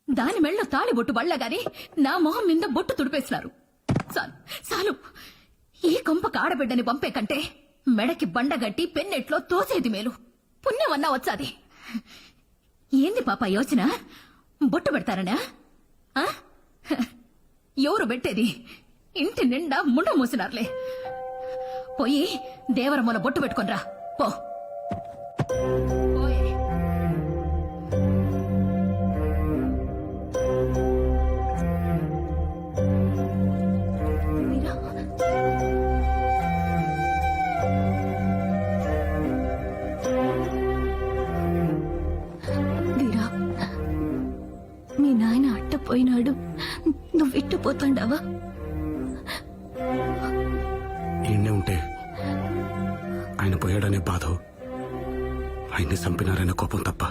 దాని మెళ్ళ తాళి బొట్టు బళ్ళగాని నా మొహం మీద బొట్టు తుడిపేసినారు. చాలు చాలు, ఈ కొంపకు ఆడబిడ్డని పంపే కంటే మెడకి బండగట్టి పెన్నెట్లో తోసేది మేలు. పుణ్యమన్నా వచ్చాది. ఏంది పాప యోచన? బొట్టు పెడతారనా? ఎవరు పెట్టేది? ఇంటి నిండా ముండ మూసినారులే. పోయి దేవరమ్మల బొట్టు పెట్టుకొనిరా పో. పోయే. వీరా, మీ నాయన అట్టపోయినాడు, నువ్వెట్టుపోతాండావా? ఈయన్నే ఉంటే ఆయన పోయాడనే బాధ, ఆయన్ని చంపినారనే కోపం తప్ప